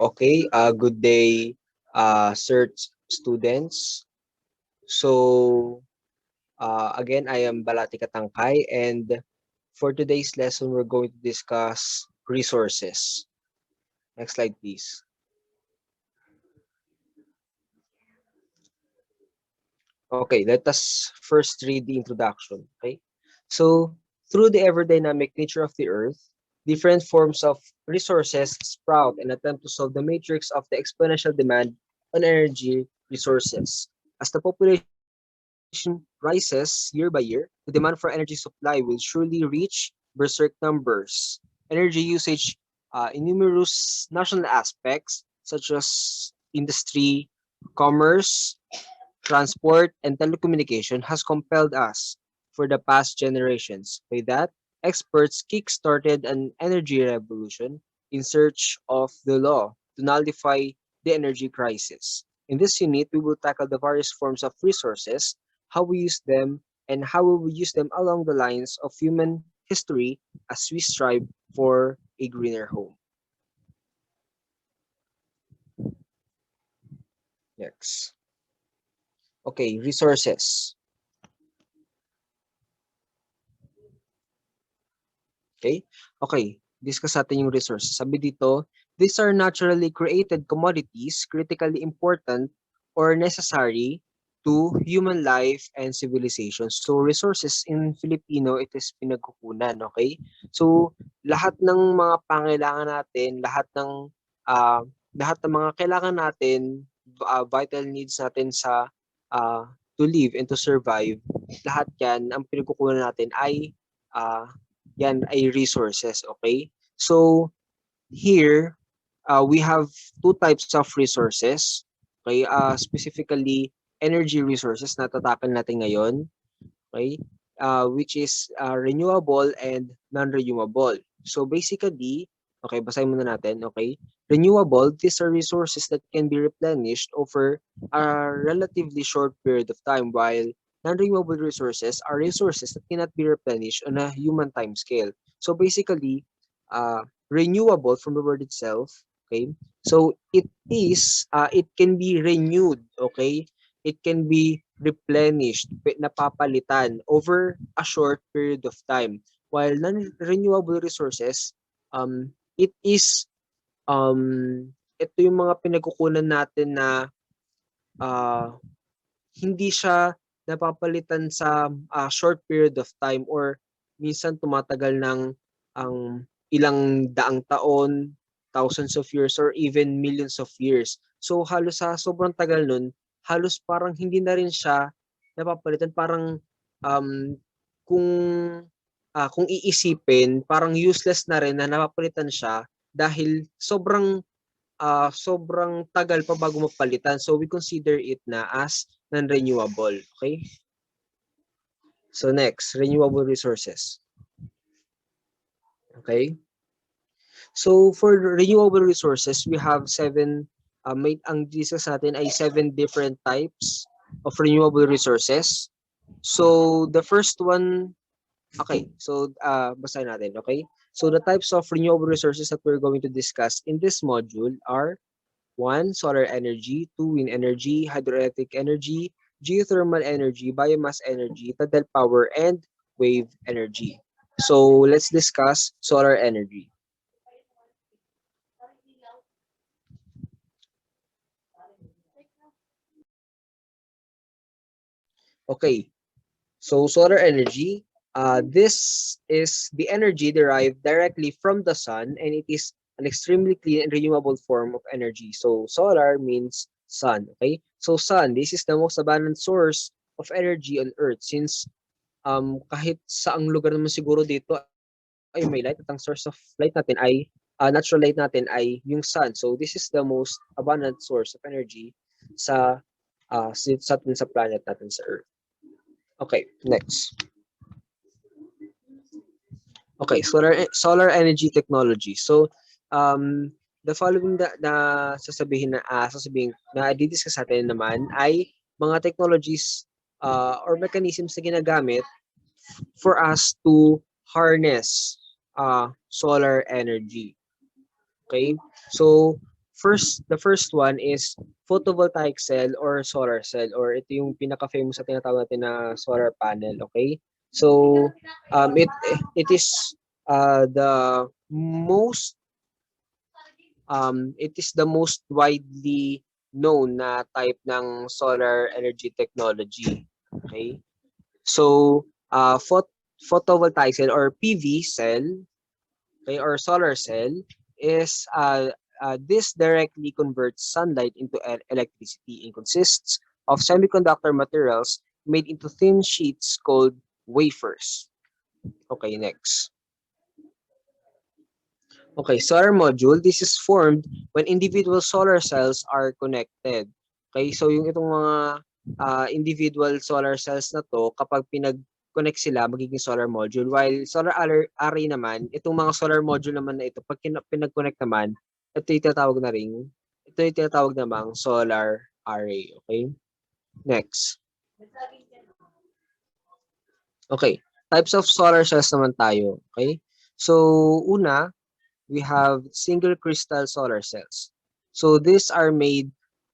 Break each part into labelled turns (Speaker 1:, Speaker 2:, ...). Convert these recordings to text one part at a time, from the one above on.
Speaker 1: Okay, good day, SERTS students. So, again, I am Balati Katangkay, and for today's lesson, we're going to discuss resources. Next slide, please. Okay, let us first read the introduction. Okay, so through the ever dynamic nature of the Earth, different forms of resources sprout and attempt to solve the matrix of the exponential demand on energy resources. As the population rises year by year, the demand for energy supply will surely reach berserk numbers. Energy usage in numerous national aspects such as industry, commerce, transport, and telecommunication has compelled us for the past generations. By that, experts kick-started an energy revolution in search of the law to nullify the energy crisis. In this unit, we will tackle the various forms of resources, how we use them, and how we will use them along the lines of human history as we strive for a greener home. Next. Okay, resources. Okay? Okay, discuss natin yung resources. Sabi dito, these are naturally created commodities critically important or necessary to human life and civilization. So resources in Filipino, it is pinagkukunan, okay? So lahat ng mga pangailangan natin, uh, lahat ng mga kailangan natin, vital needs natin sa to live and to survive, lahat 'yan ang pinagkukunan natin ay uh, yan ay resources, okay? So, here, we have two types of resources, okay? Specifically, energy resources na tatakal natin ngayon, okay? Which is renewable and non-renewable. So, basically, okay, basahin muna natin, okay? Renewable, these are resources that can be replenished over a relatively short period of time, while non-renewable resources are resources that cannot be replenished on a human time scale. So basically, renewable from the word itself, okay? So it can be renewed, okay? It can be replenished, napapalitan over a short period of time. While non-renewable resources, it is, ito yung mga pinagkukunan natin na uh, hindi siya napapalitan sa short period of time or minsan tumatagal ng ang ilang daang taon, thousands of years or even millions of years. So halos sa sobrang tagal nun, halos parang hindi na rin siya napapalitan, parang um, kung kung iisipin, parang useless na rin na napapalitan siya dahil sobrang tagal pa bago mapalitan. So we consider it na as non-renewable. Okay? So next, renewable resources. Okay? So for renewable resources, we have ang discuss natin ay 7 different types of renewable resources. So the first one, okay, so basahin natin, okay? So the types of renewable resources that we're going to discuss in this module are 1. Solar energy, 2. Wind energy, hydroelectric energy, geothermal energy, biomass energy, tidal power, and wave energy. So let's discuss solar energy. Okay, so solar energy, this is the energy derived directly from the sun, and it is an extremely clean and renewable form of energy. So solar means sun, okay? So sun, this is the most abundant source of energy on Earth since kahit saang lugar naman siguro dito ay may light at ang source of light natin ay natural light natin ay yung sun. So this is the most abundant source of energy sa sa planet natin sa Earth. Okay, next. Okay, solar energy technology. So the following na sasabihin na i-discuss natin naman ay mga technologies or mechanisms na ginagamit for us to harness solar energy. Okay? So The first one is photovoltaic cell or solar cell, or ito yung pinaka-famous na tinatawag natin na solar panel, okay? So, it is the most it is the most widely known na type ng solar energy technology. Okay? So, photovoltaic cell or PV cell, okay, or solar cell is this directly converts sunlight into electricity and consists of semiconductor materials made into thin sheets called wafers. Okay, next. Okay, solar module, this is formed when individual solar cells are connected. Okay, so yung itong mga individual solar cells na to, kapag pinag-connect sila, magiging solar module. While solar array naman, itong mga solar module naman na ito, pag pinag-connect naman, ito yung tinatawag na ring, ito yung tinatawag namang solar array. Okay, next. Okay, types of solar cells naman tayo. Okay, so una, we have single crystal solar cells. So these are made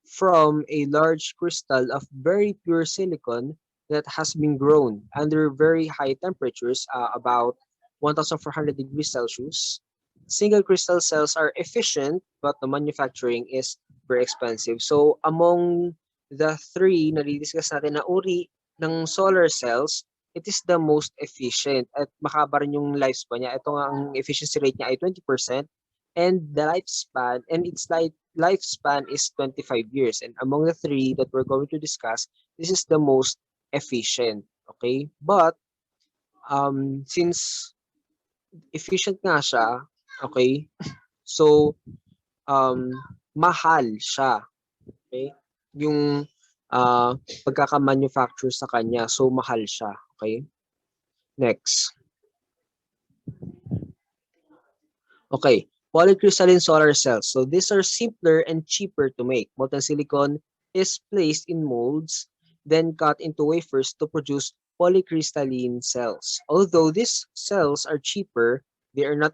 Speaker 1: from a large crystal of very pure silicon that has been grown under very high temperatures, about 1,400 degrees Celsius. Single crystal cells are efficient, but the manufacturing is very expensive. So among the three na discuss natin na uri ng solar cells, it is the most efficient at makaba rin yung lifespan niya. Ito nga ang efficiency rate niya ay 20% and the lifespan and its lifespan is 25 years. And among the three that we're going to discuss, this is the most efficient. Okay? But since efficient nga siya, okay? So mahal siya. Okay? Yung pagkaka-manufacture sa kanya, so mahal siya. Okay? Next. Okay, polycrystalline solar cells. So these are simpler and cheaper to make. Molten silicon is placed in molds, then cut into wafers to produce polycrystalline cells. Although these cells are cheaper, they are not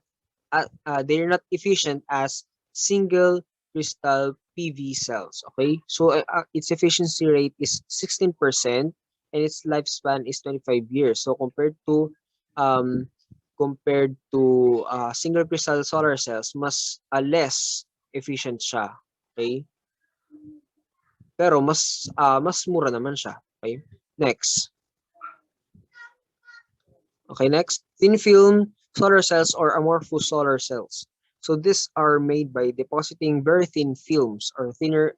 Speaker 1: efficient as single crystal PV cells. Okay, so its efficiency rate is 16% and its lifespan is 25 years. So um, compared to single crystal solar cells, mas less efficient siya. Okay? Pero mas mura naman siya. Okay? Next. Okay, next. Thin film solar cells or amorphous solar cells. So these are made by depositing very thin films or thinner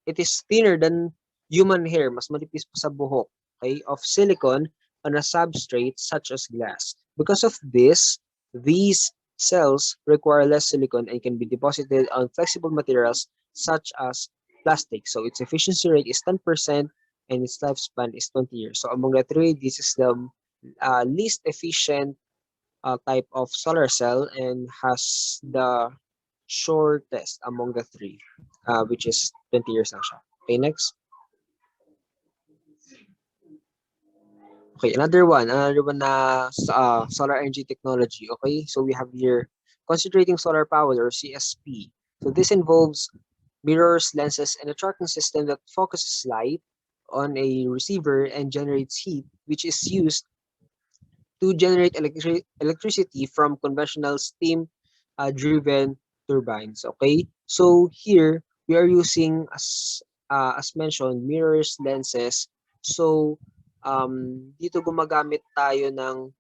Speaker 1: it is thinner than human hair, mas manipis pa sa buhok, okay, of silicon on a substrate such as glass. Because of this, these cells require less silicon and can be deposited on flexible materials such as plastic. So its efficiency rate is 10% and its lifespan is 20 years. So among the three, this is the least efficient type of solar cell and has the shortest among the three, which is 20 years lang siya. Okay, next. Okay, another one na solar energy technology. Okay, so we have here concentrating solar power or CSP. So this involves mirrors, lenses, and a tracking system that focuses light on a receiver and generates heat, which is used to generate electricity from conventional steam driven turbines. Okay, so here we are using as mentioned mirrors, lenses. So dito gumagamit tayo ng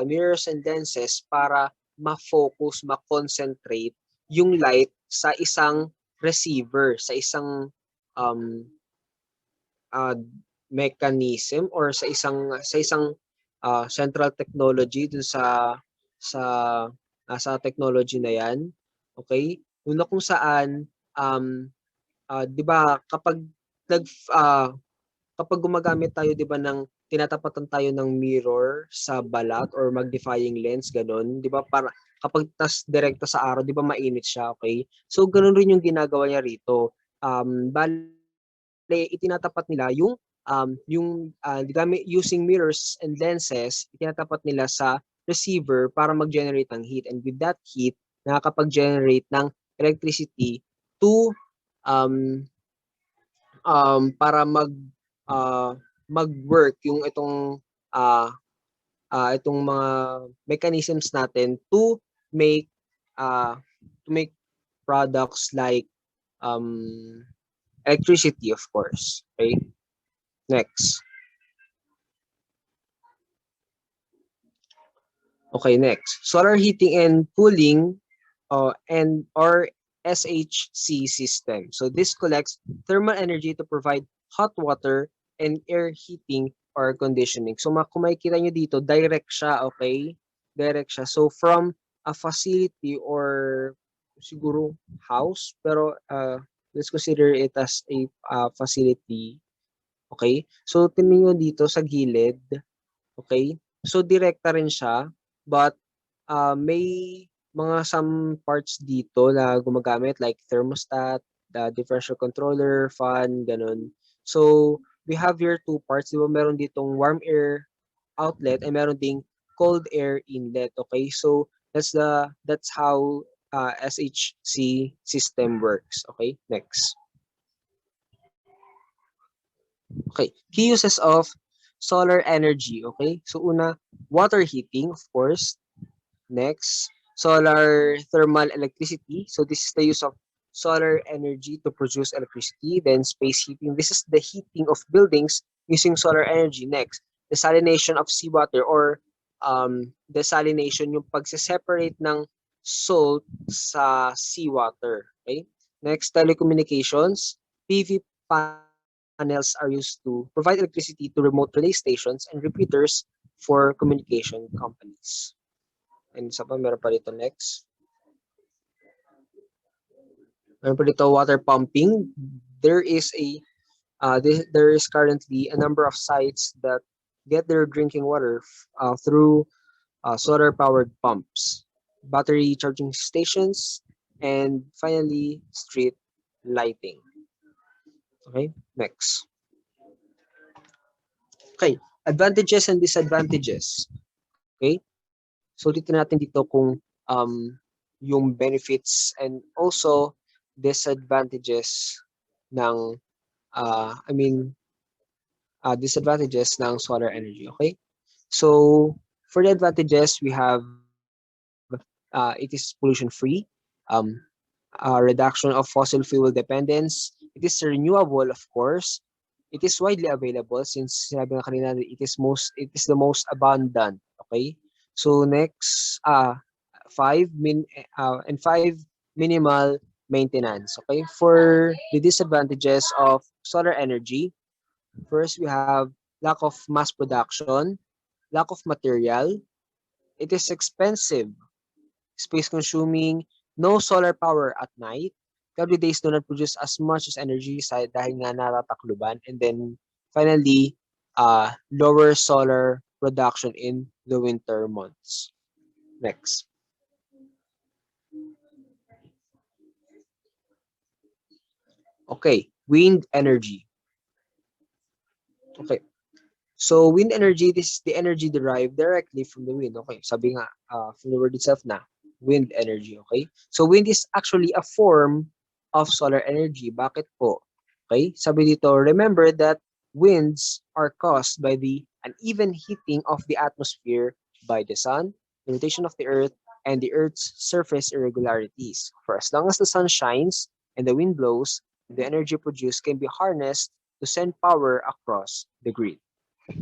Speaker 1: mirrors and lenses para ma-focus, ma-concentrate yung light sa isang receiver, sa isang um, uh, mechanism or sa isang central technology dun sa sa technology na yan. Okay? Una kung saan 'di ba kapag gumagamit tayo 'di ba ng tinatapatan tayo ng mirror sa balat or magnifying lens ganun, 'di ba? Para kapag direkta sa araw 'di ba mainit siya, okay? So ganun rin yung ginagawa niya rito. Bale itinatapat nila gamit using mirrors and lenses, itinatapat nila sa receiver para mag-generate ng heat and with that heat nakakapag-generate ng electricity to um, para uh, mag-work yung itong mga mechanisms natin make uh, to make products like um, electricity, of course. Okay, next. Okay, next. Solar heating and cooling and or SHC system. So this collects thermal energy to provide hot water and air heating or conditioning. So kung makikita nyo dito, direct siya, okay? Direct siya. So from a facility or siguro house, pero let's consider it as a facility. Okay? So tingnan nyo dito sa gilid, okay? So direkta rin siya, but may mga some parts dito na gumagamit like thermostat, the differential controller, fan, ganun. So, we have here two parts. Di ba meron ditong warm air outlet and meron ding cold air inlet. Okay? So, that's how SHC system works. Okay? Next. Okay. Key uses of solar energy. Okay? So, una, water heating, of course. Next, solar thermal electricity. So this is the use of solar energy to produce electricity. Then space heating. This is the heating of buildings using solar energy. Next, desalination of seawater or desalination, yung pagse-separate ng salt sa seawater. Okay? Next, telecommunications. PV panels are used to provide electricity to remote relay stations and repeaters for communication companies. And isa pa, meron pa dito next. Meron pa dito water pumping. There is there is currently a number of sites that get their drinking water through solar powered pumps, battery charging stations, and finally street lighting. Okay, next. Okay, advantages and disadvantages. Okay, so dito natin dito kung yung benefits and also disadvantages ng disadvantages ng solar energy. Okay, so for the advantages we have it is pollution free, um, reduction of fossil fuel dependence. It is renewable, of course. It is widely available since sinabi nga kanina it is the most abundant. Okay, so next five minimal maintenance. Okay, for the disadvantages of solar energy, first we have lack of mass production, lack of material. It is expensive, space consuming, no solar power at night. Cloudy days do not produce as much as energy dahil nga natatakluban. And then finally, lower solar production in the winter months. Next. Okay, wind energy. Okay. So wind energy, this is the energy derived directly from the wind. Okay, sabi nga from the word itself na wind energy. Okay, so wind is actually a form of solar energy. Bakit po? Okay, sabi dito, remember that winds are caused by the uneven heating of the atmosphere by the sun, the rotation of the earth, and the earth's surface irregularities. For as long as the sun shines and the wind blows, the energy produced can be harnessed to send power across the grid.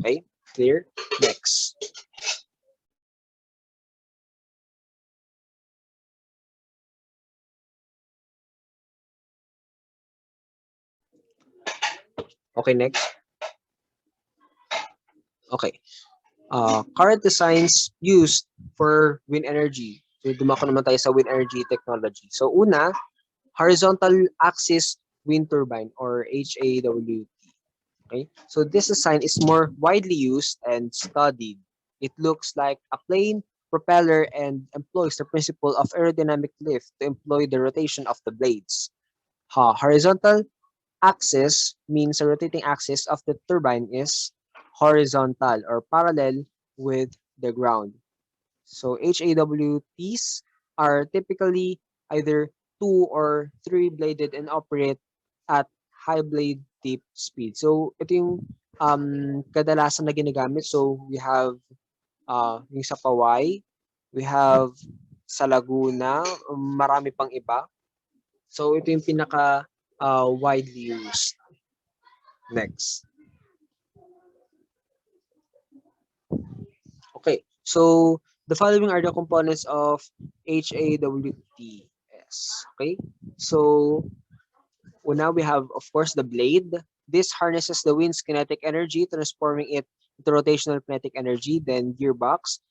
Speaker 1: Okay, clear? Next. Okay, next. Okay. Current designs used for wind energy. So, dumako naman tayo sa wind energy technology. So, una, horizontal axis wind turbine or HAWT. Okay, so this design is more widely used and studied. It looks like a plane propeller and employs the principle of aerodynamic lift to employ the rotation of the blades. Horizontal axis means the rotating axis of the turbine is horizontal or parallel with the ground. So HAWTs are typically either two or three bladed and operate at high blade tip speed. So ito yung kadalasan na ginagamit. So we have yung sa Paway, we have sa Laguna, marami pang iba. So ito yung pinaka widely used. Next. Okay, so the following are the components of HAWTS. Okay, so now we have, of course, the blade. This harnesses the wind's kinetic energy, transforming it into rotational kinetic energy. Then gearbox.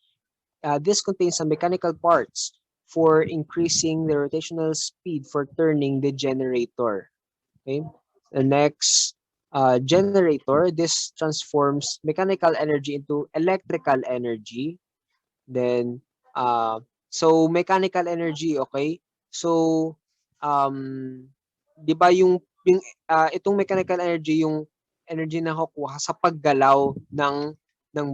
Speaker 1: This contains some mechanical parts for increasing the rotational speed for turning the generator. Okay. The next generator, this transforms mechanical energy into electrical energy. Then, so mechanical energy, okay? So, di ba itong mechanical energy, yung energy na nakukuha sa paggalaw ng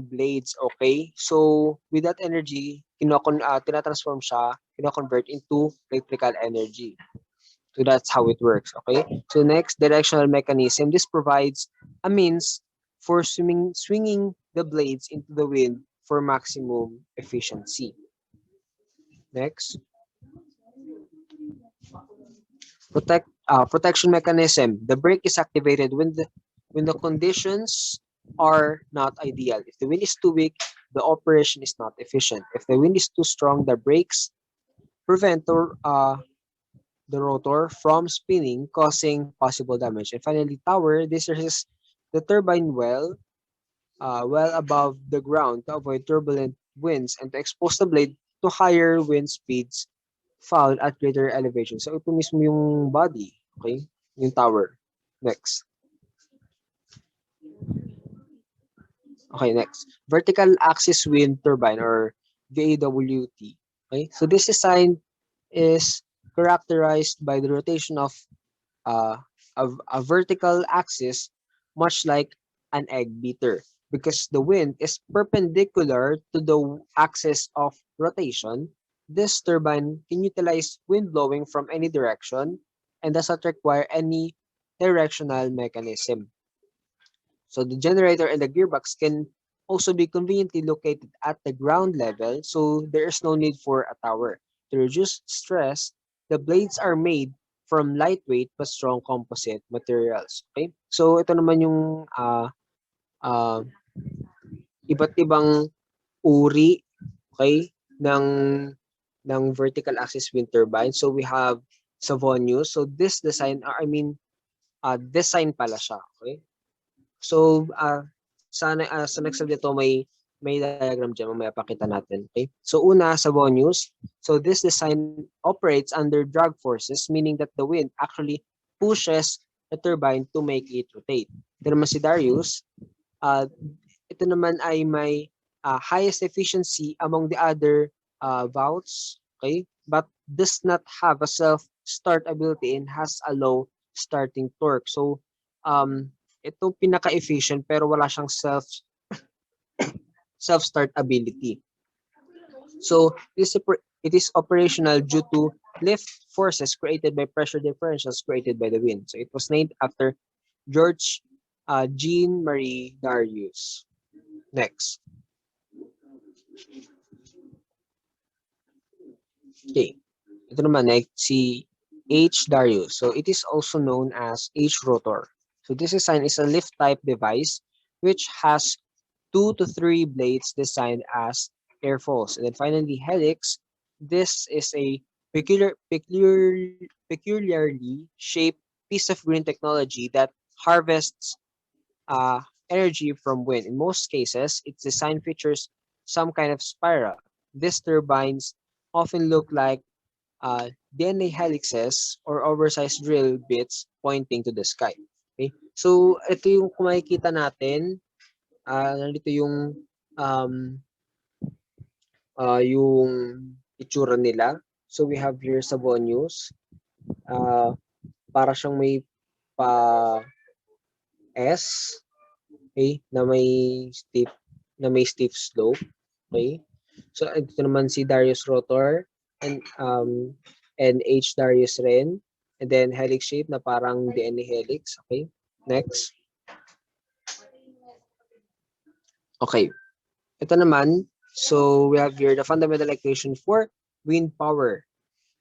Speaker 1: blades, okay? So, with that energy, tinatransform siya, kino-convert into electrical energy. So that's how it works, okay? So next, directional mechanism. This provides a means for swinging the blades into the wind for maximum efficiency. Next, protection mechanism. The brake is activated when the conditions are not ideal. If the wind is too weak, the operation is not efficient. If the wind is too strong, the brakes prevent the rotor from spinning, causing possible damage. And finally, tower. This is the turbine well above the ground to avoid turbulent winds and to expose the blade to higher wind speeds found at greater elevation. So ito mismo yung body, okay? Yung tower. Next. Okay, next. Vertical axis wind turbine or VAWT. Okay? So this design is characterized by the rotation of uh, a vertical axis, much like an egg beater, because the wind is perpendicular to the axis of rotation. This turbine can utilize wind blowing from any direction and does not require any directional mechanism. So the generator and the gearbox can also be conveniently located at the ground level, so there is no need for a tower. To reduce stress, the blades are made from lightweight but strong composite materials. Okay? So ito naman yung uh, iba't ibang uri, okay, ng vertical axis wind turbine. So we have Savonius. So this design, design pala siya, okay? So, sa next slide dito may diagram dyan, mamaya pakita natin. Okay? So, una, sa bonus. So, this design operates under drag forces, meaning that the wind actually pushes the turbine to make it rotate. Ito naman si Darius. Ito naman ay may highest efficiency among the other valves, okay? But does not have a self-start ability and has a low starting torque. So, ito pinaka-efficient pero wala siyang self-start ability. So it is operational due to lift forces created by pressure differentials created by the wind. So it was named after George Jean Marie Darius. Next. Okay. Ito naman si H. Darius. So it is also known as H. rotor. So this design is a lift type device which has 2 to 3 blades designed as airfoils. And then finally, helix. This is a peculiarly shaped piece of green technology that harvests energy from wind. In most cases, its design features some kind of spiral. These turbines often look like DNA helixes or oversized drill bits pointing to the sky. Okay? So, ito yung kung makikita natin, nandito yung itsura nila. So, we have here Savonius. Para siyang may pa S, okay, na may steep slope. Okay? So, ito naman si Darius Rotor. And NH Darius rin. And then helix shape na parang DNA helix. Okay, next. Okay, ito naman. So we have here the fundamental equation for wind power.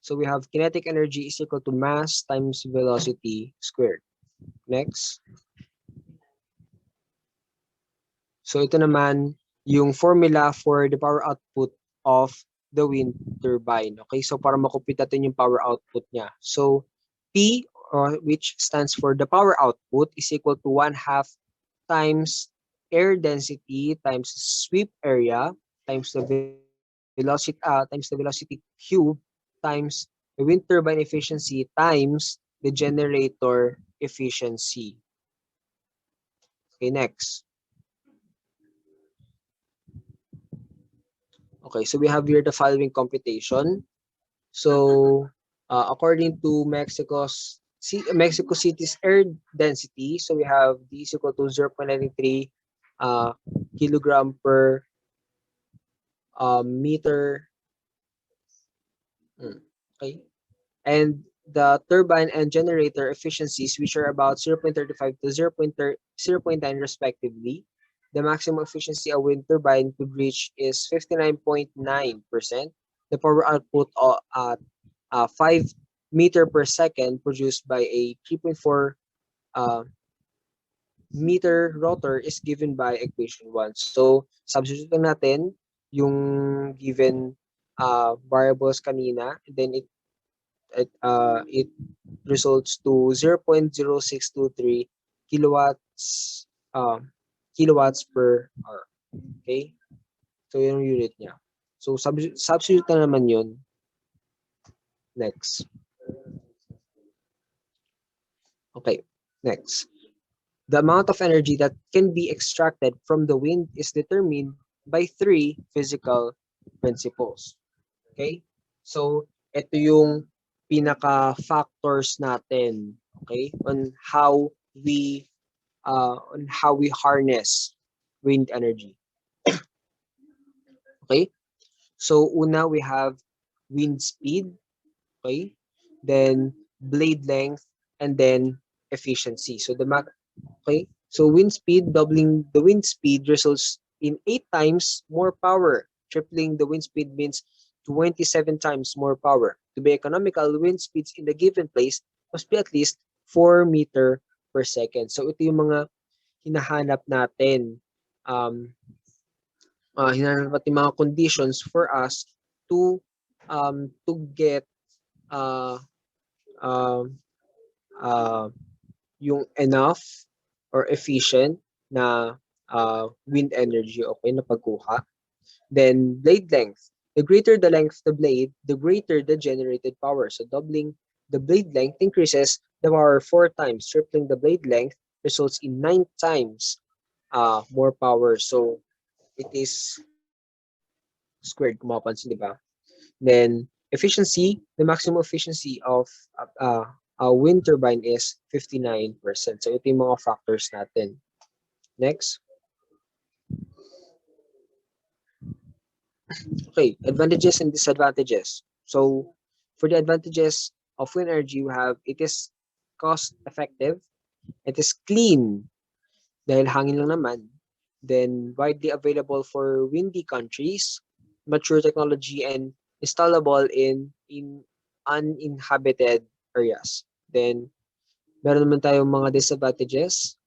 Speaker 1: So we have kinetic energy is equal to mass times velocity squared. Next. So ito naman yung formula for the power output of the wind turbine. Okay, so para makumpute natin yung power output niya. So P, which stands for the power output, is equal to 1/2 times air density times sweep area times the velocity cube times the wind turbine efficiency times the generator efficiency. Okay, next. Okay, so we have here the following computation. So, according to Mexico City's air density, so we have D is equal to 0.93 kilogram per meter. Okay, and the turbine and generator efficiencies, which are about 0.35 to 0.9 respectively. The maximum efficiency a wind turbine could reach is 59.9%. The power output at 5 meter per second produced by a 3.4 uh, meter rotor is given by equation 1. So, substitute natin yung given variables kanina, and then it results to 0.0623 kilowatts kilowatts per hour. Okay? So, yun yung unit niya. So, substitute na naman yun. Next. Okay, next. The amount of energy that can be extracted from the wind is determined by 3 physical principles. Okay? So, ito yung pinaka-factors natin, okay, on how we harness wind energy. Okay? So, una we have wind speed, okay? Then blade length and then efficiency. So okay? So wind speed, doubling the wind speed results in 8 times more power. Tripling the wind speed means 27 times more power. To be economical, wind speeds in the given place must be at least 4 meter per second. So ito yung mga hinahanap natin. Hinahanap natin mga conditions for us to get uh, uh, uh, yung enough or efficient na wind energy, okay, na pagkuha. Then blade length. The greater the length of the blade, the greater the generated power. So doubling the blade length increases the power 4 times. Tripling the blade length results in 9 times more power. So it is squared, kung mapapansin, di ba? Then efficiency, the maximum efficiency of a wind turbine is 59%. So ito yung mga factors natin. Next. Okay, advantages and disadvantages. So for the advantages of wind energy, we have it is cost effective, it is clean dahil hangin lang naman, then widely available for windy countries, mature technology, and installable in uninhabited areas. Then meron naman tayong mga disadvantages,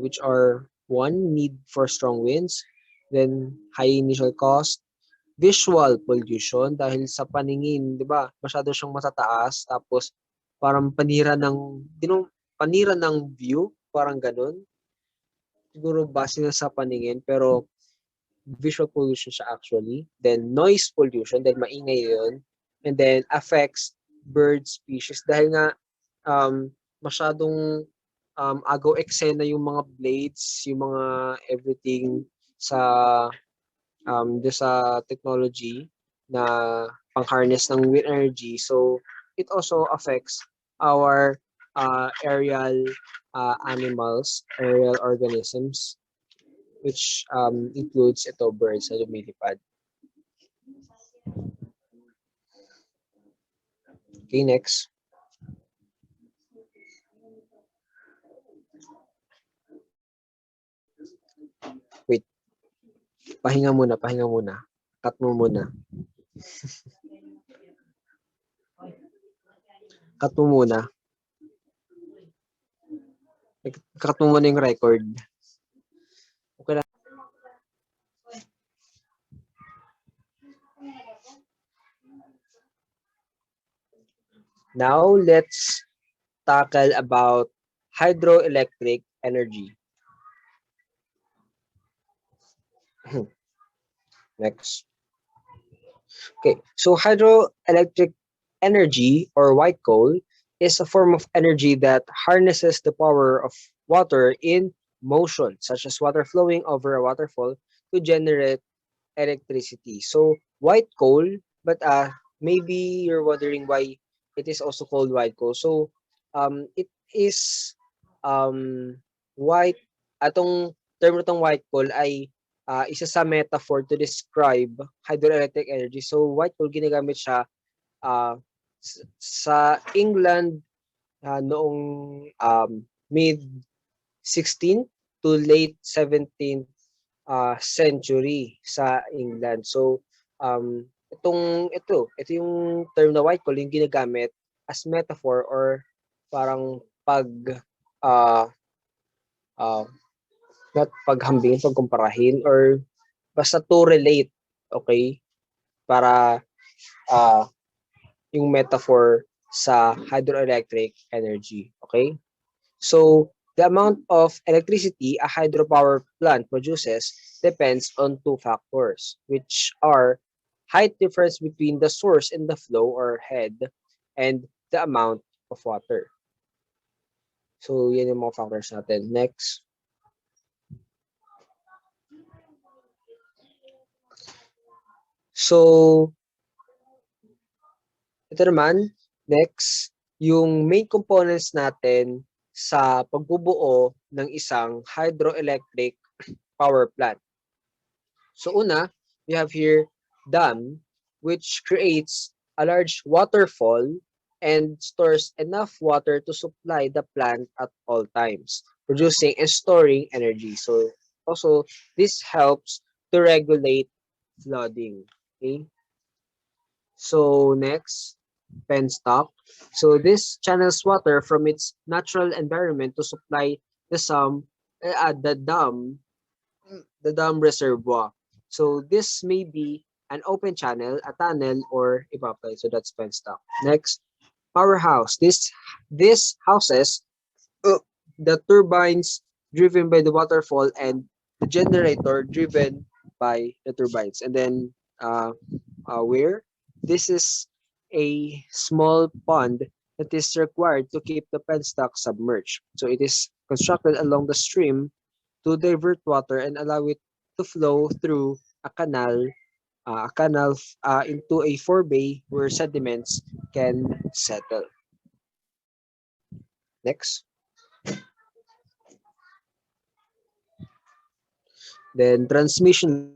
Speaker 1: which are one, need for strong winds, then high initial cost, visual pollution dahil sa paningin, 'di ba? Masyado siyang matataas tapos parang panira ng view, parang ganun. Siguro base na sa paningin pero visual pollution siya actually. Then noise pollution dahil maingay 'yun. And then affects bird species dahil nga masyadong agaw eksena yung mga blades, yung mga everything sa sa technology na pang-harness ng wind energy. So it also affects our aerial animals, aerial organisms, which includes ito birds na lumilipad. Okay, next. Wait, pahinga muna, pahinga muna. Cut mo muna. Cut mo muna. Cut mo muna yung record. Okay lang. Now, let's tackle about hydroelectric energy. Next. Okay, so hydroelectric energy or white coal is a form of energy that harnesses the power of water in motion, such as water flowing over a waterfall to generate electricity. So white coal, but maybe you're wondering why it is also called white coal. So it is white atong term na tong white coal ay isa sa metaphor to describe hydroelectric energy. So white coal ginagamit siya sa England noong mid 16th to late 17th century sa England. So ito yung term na white coal yung ginagamit as metaphor or parang uh, uh, not paghambing, pagkumparahin or basta to relate, okay? Para yung metaphor sa hydroelectric energy, okay? So, the amount of electricity a hydropower plant produces depends on two factors, which are height difference between the source and the flow or head and the amount of water. So, yan yung mga factors natin. Next. So, ito naman, next, yung main components natin sa pagbubuo ng isang hydroelectric power plant. So una, we have here dam, which creates a large waterfall and stores enough water to supply the plant at all times, producing and storing energy. So also, this helps to regulate flooding. Okay. So next, penstock. So this channels water from its natural environment to supply the the dam reservoir. So this may be an open channel, a tunnel, or a pipeline. So that's penstock. Next, powerhouse. This houses the turbines driven by the waterfall and the generator driven by the turbines. And then where this is a small pond that is required to keep the penstock submerged. So it is constructed along the stream to divert water and allow it to flow through a canal into a forebay where sediments can settle. Next. Then transmission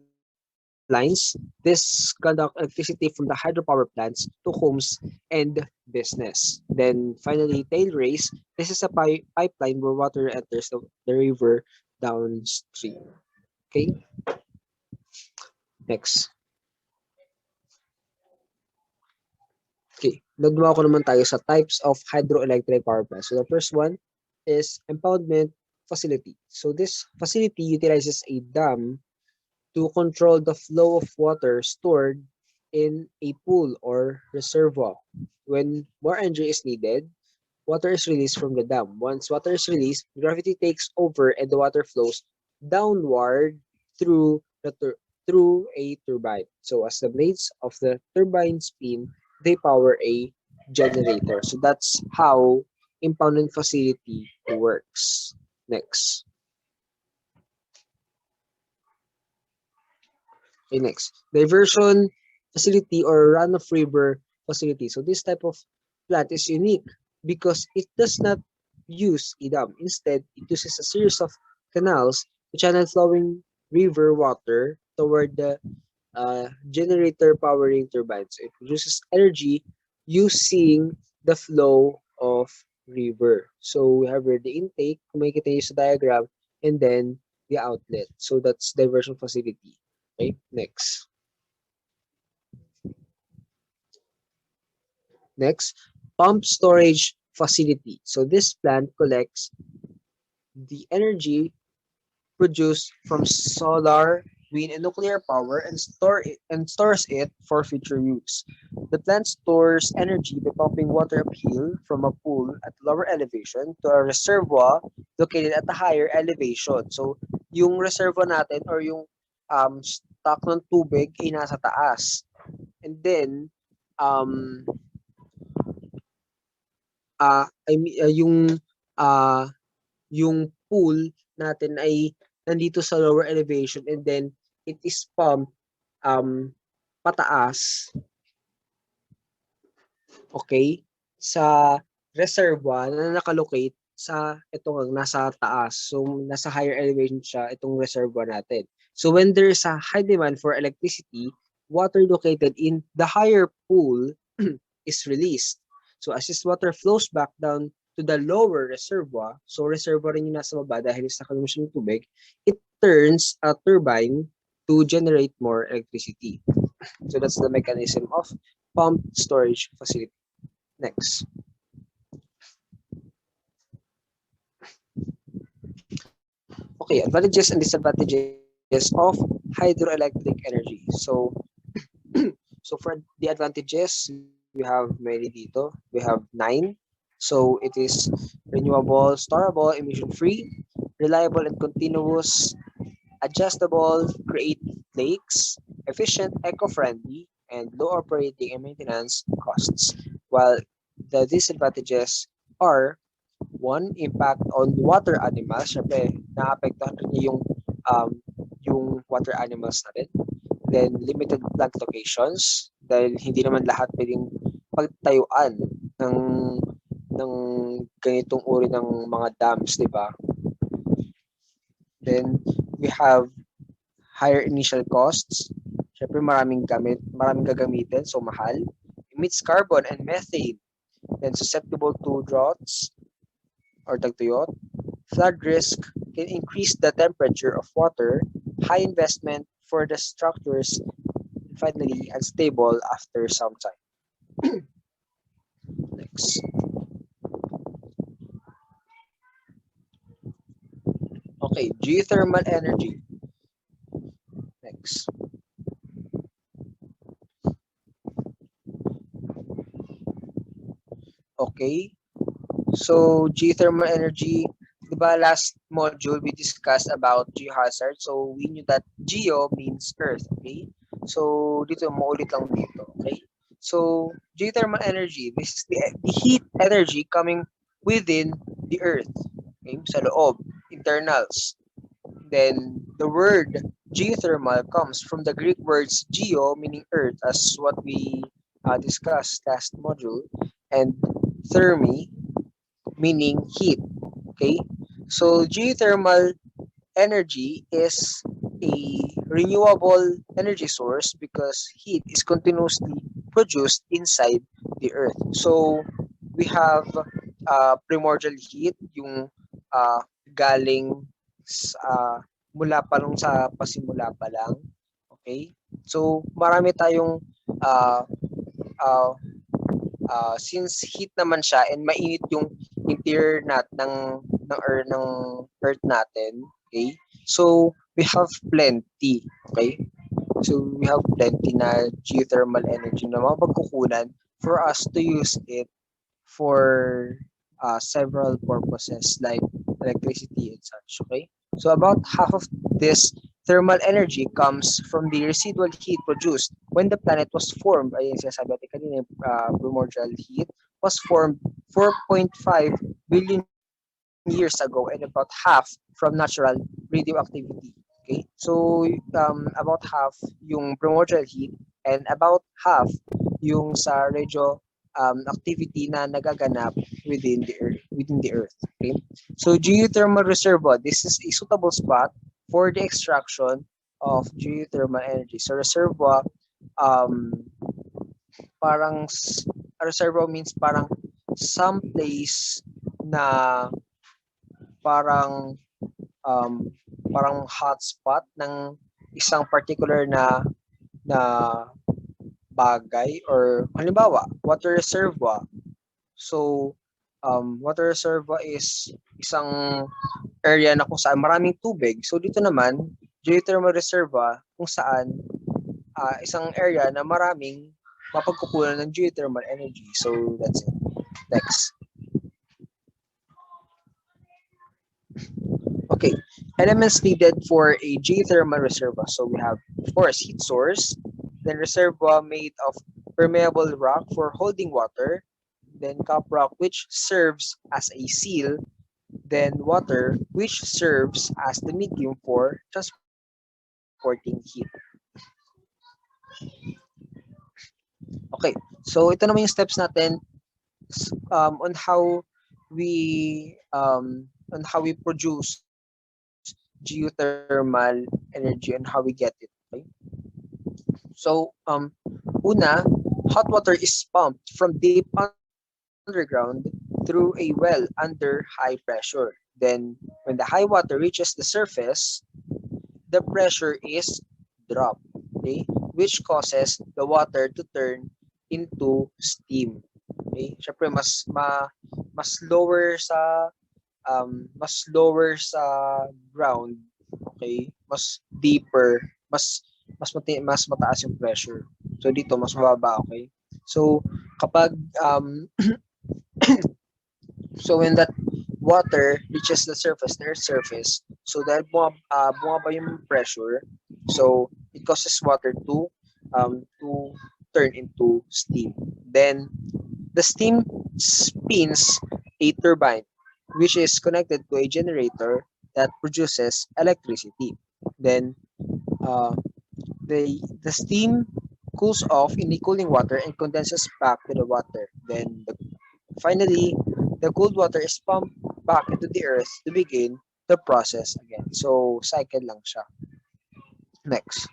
Speaker 1: lines. This conduct electricity from the hydropower plants to homes and business. Then finally, tail race. This is a pipeline where water enters the river downstream. Okay. Next. Okay. Nagduwa ko naman tayo sa types of hydroelectric power plants. So the first one is impoundment facility. So this facility utilizes a dam to control the flow of water stored in a pool or reservoir. When more energy is needed, water is released from the dam. Once water is released, gravity takes over and the water flows downward through through a turbine. So as the blades of the turbine spin, they power a generator. So that's how impoundment facility works. Next. Okay, next. Diversion facility or run-of-river facility. So this type of plant is unique because it does not use a dam. Instead, it uses a series of canals to channel flowing river water toward the generator powering turbines. So it produces energy using the flow of river. So we have here the intake, kung makikita niyo sa diagram, and then the outlet. So that's diversion facility. Okay, next. Next, pump storage facility. So this plant collects the energy produced from solar, wind, and nuclear power and stores it for future use. The plant stores energy by pumping water uphill from a pool at lower elevation to a reservoir located at a higher elevation. So, yung reservoir natin or yung stock ng tubig ay nasa taas. And then, um, I mean, uh, yung pool natin ay nandito sa lower elevation and then it is pumped um, pataas, okay, sa reservoir na nakalocate sa itong nasa taas. So, nasa higher elevation siya, itong reservoir natin. So, when there is a high demand for electricity, water located in the higher pool is released. So, as this water flows back down to the lower reservoir, so reservoir rin yung nasa baba dahil sa kalumusyon ng tubig, it turns a turbine to generate more electricity. So, that's the mechanism of pumped storage facility. Next. Okay, advantages and disadvantages of hydroelectric energy. So, so for the advantages, we have many dito. We have 9. So it is renewable, storable, emission-free, reliable and continuous, adjustable, create lakes, efficient, eco-friendly, and low operating and maintenance costs. While the disadvantages are one, impact on water animals. Syempre, naapektuhan rin niya yung water animals natin. Then, limited plant locations dahil hindi naman lahat pwedeng pagtayuan ng ng ganitong uri ng mga dams, di ba? Then, we have higher initial costs. Syempre, maraming gagamitin, so mahal. Emits carbon and methane. Then, susceptible to droughts or tagtuyot. Flood risk can increase the temperature of water, high investment for the structures, and finally, unstable after some time. Next. Okay, geothermal energy. Next. Okay, so geothermal energy, di ba last module we discussed about geohazard. So we knew that geo means earth, okay? So dito maulit lang dito, okay? So geothermal energy, this is the heat energy coming within the earth, okay? Sa loob, internals. Then the word geothermal comes from the Greek words geo meaning earth as what we discussed last module, and thermi meaning heat. Okay, so geothermal energy is a renewable energy source because heat is continuously produced inside the earth. So we have primordial heat, yung galing mula pa lang sa pasimula pa lang. Okay, so marami tayong uh, uh, since heat naman siya and mainit yung interior ng earth natin, okay? So we have plenty, okay? So we have plenty na geothermal energy na mapagkukunan for us to use it for several purposes like electricity and such, okay? So about half of this thermal energy comes from the residual heat produced when the planet was formed. Ayun sinasabi natin kanina, primordial heat was formed 4.5 billion years ago and about half from natural radioactivity. Okay? So about half yung primordial heat and about half yung sa radio activity na nagaganap within the earth. Okay? So geothermal reservoir, this is a suitable spot for the extraction of geothermal energy. So reservoir, parang reservoir means parang some place na parang um, parang hotspot ng isang particular na bagay, or halimbawa water reservoir. So water reservoir is isang area na kung saan maraming tubig. So dito naman geothermal reservoir kung saan isang area na maraming mapagkukunan ng geothermal energy. So that's it. Next. Okay, elements needed for a geothermal reservoir. So we have, of course, heat source, then reservoir made of permeable rock for holding water, then cap rock which serves as a seal, then water which serves as the medium for transporting heat. Okay, so ito naman yung steps natin on how we produce geothermal energy and how we get it. Okay? So una, hot water is pumped from deep underground through a well under high pressure. Then when the high water reaches the surface, the pressure is dropped, okay, which causes the water to turn into steam. Okay? Syempre mas lower sa ground, okay? Mas deeper, mas mataas yung pressure. So dito mas mababa, okay? So kapag so when that water reaches the surface, near surface, so dahil bumaba yung pressure, so it causes water to turn into steam. Then the steam spins a turbine which is connected to a generator that produces electricity. Then the steam cools off in the cooling water and condenses back to the water. Then finally, the cooled water is pumped back into the earth to begin the process again. So cycle lang siya. Next.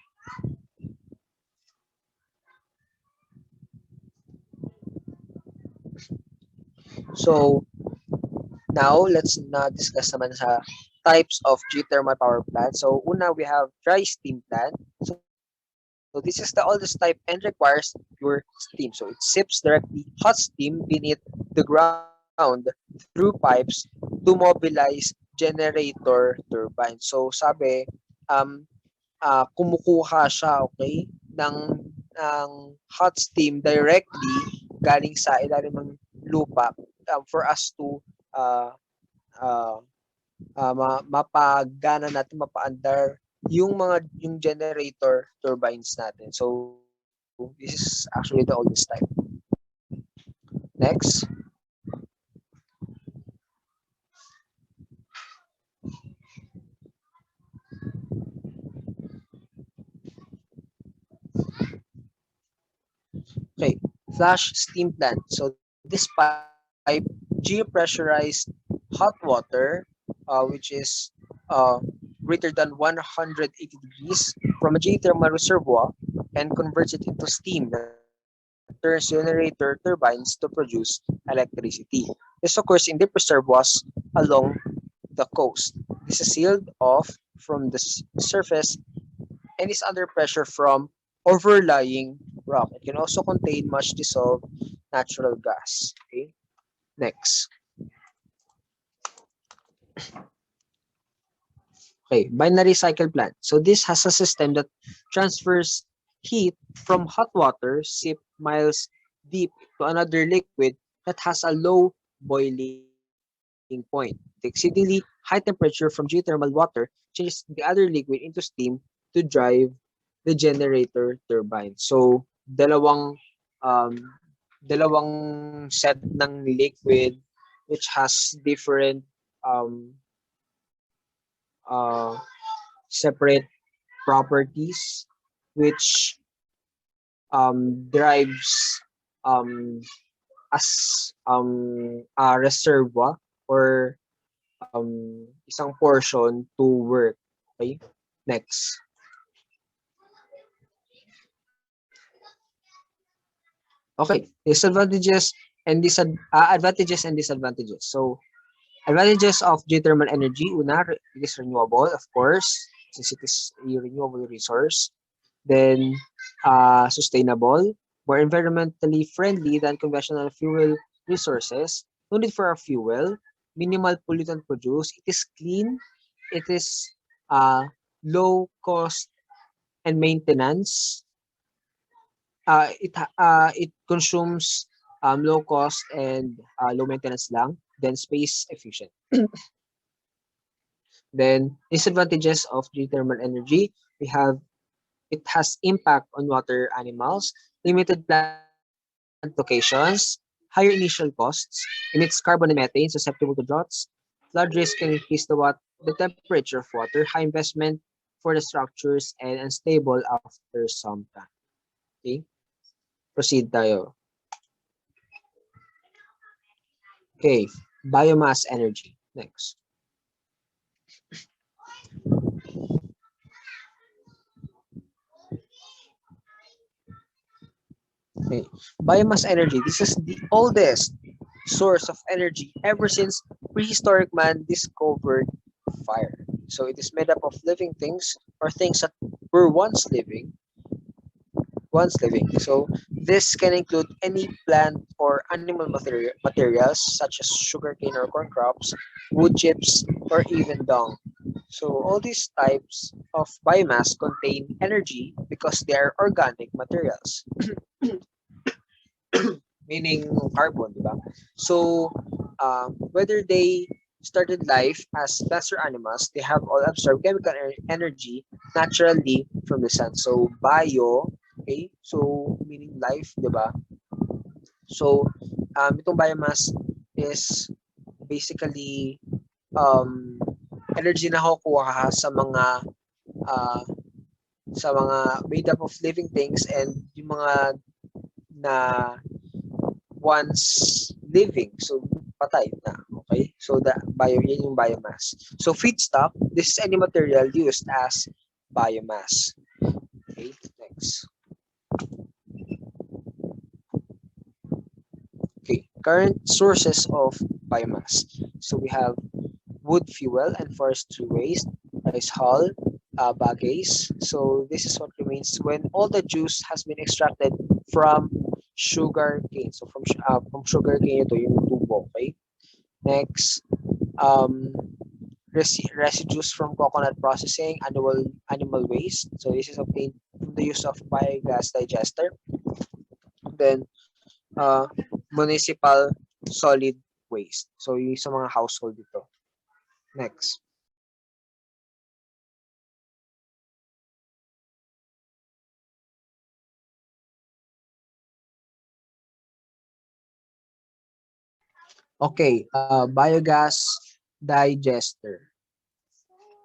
Speaker 1: So now let's discuss naman sa types of geothermal power plant. So una, we have dry steam plant. So this is the oldest type and requires pure steam. So it sips directly hot steam beneath the ground through pipes to mobilize generator turbine. So sabi, kumukuha siya, okay, ng hot steam directly galing sa ilalim ng lupa for us to uh, uh, mapagana natin, mapaandar yung generator turbines natin. So this is actually the oldest type. Next. Okay, flash steam plant. So this pipe geopressurized hot water, which is greater than 180 degrees from a geothermal reservoir and converts it into steam that turns generator turbines to produce electricity. This occurs in deep reservoirs along the coast. This is sealed off from the surface and is under pressure from overlying rock. It can also contain much dissolved natural gas. Okay, next. Okay, binary cycle plant. So this has a system that transfers heat from hot water sipped miles deep to another liquid that has a low boiling point. The exceedingly high temperature from geothermal water changes the other liquid into steam to drive the generator turbine. So um dalawang set ng liquid which has different um uh separate properties which drives as a reservoir or isang portion to work. Okay? Next. Okay, advantages and disadvantages. So, advantages of geothermal energy, una, it is renewable, of course, since it is a renewable resource. Then, sustainable, more environmentally friendly than conventional fuel resources. No need for a fuel, minimal pollutant produced. It is clean. It is uh, low cost and maintenance. It consumes low cost and low maintenance lang. Then space efficient. Then disadvantages of geothermal energy, we have it has impact on water animals, limited plant locations, higher initial costs, emits carbon and methane susceptible to droughts, flood risk can increase the temperature of water, high investment for the structures, and unstable after some time. Okay, proceed tayo. Okay, biomass energy. Next. Okay. Biomass energy. This is the oldest source of energy ever since prehistoric man discovered fire. So it is made up of living things or things that were once living. So this can include any plant or animal materials such as sugarcane or corn crops, wood chips, or even dung. So all these types of biomass contain energy because they are organic materials, meaning carbon, di ba? So whether they started life as plants or animals, they have all absorbed chemical energy naturally from the sun. So bio, okay? So meaning life, di ba? So itong biomass is basically energy na nakukuha uh, sa mga made up of living things and yung mga na once living. So, patay na. Okay? So, yan yung biomass. So, feedstock, this is any material used as biomass. Okay? Next. Okay. Current sources of biomass. So, we have wood fuel and forestry waste, rice hull, bagasse. So, this is what remains when all the juice has been extracted from sugar cane. So, from sugar cane, ito yung tubo. Okay? Next, um, residues from coconut processing, animal waste. So this is obtained from the use of biogas digester. Then, municipal solid waste. So yung sa mga household dito. Next. Okay, biogas digester.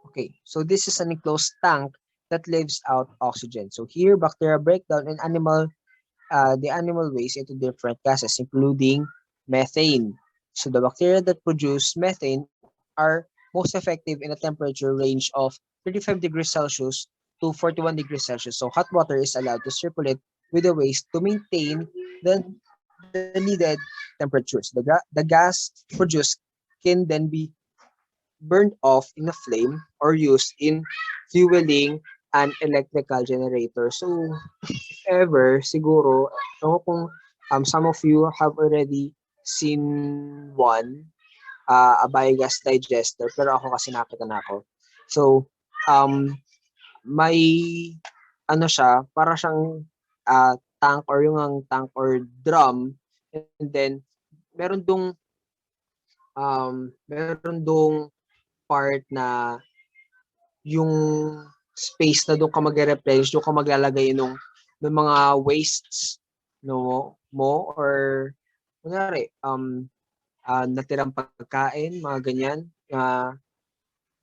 Speaker 1: Okay, so this is an enclosed tank that leaves out oxygen. So here, bacteria break down the animal waste into different gases, including methane. So the bacteria that produce methane are most effective in a temperature range of 35 degrees Celsius to 41 degrees Celsius. So hot water is allowed to circulate with the waste to maintain the needed temperatures. The gas produced can then be burned off in a flame or used in fueling an electrical generator. So ever, siguro, ewan ko kung some of you have already seen one, a biogas digester, pero ako kasi nakita na ako. So, may ano siya, para siyang tank or yung ang tank or drum, and then meron dong part na yung space na doon ka magre-replenish, doon ka maglalagay ng mga wastes no mo or kunyari natirang pagkain, mga ganyan,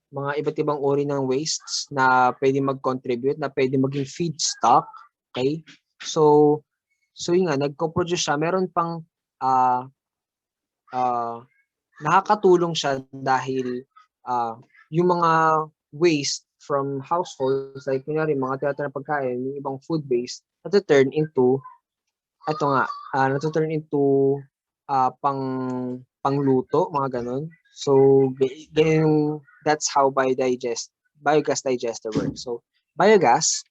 Speaker 1: mga iba't ibang uri ng wastes na pwede mag-contribute, na pwede maging feedstock. Okay? So yun nga, nagko-produce siya. Meron pang uh, uh, nakakatulong siya dahil yung mga waste from households, like kunyari mga tira-tira pagkain, yung ibang food waste, na turn into ito nga, natu-turn into pangluto, mga ganun. So, ganyan that's how biogas digester works. So, biogas,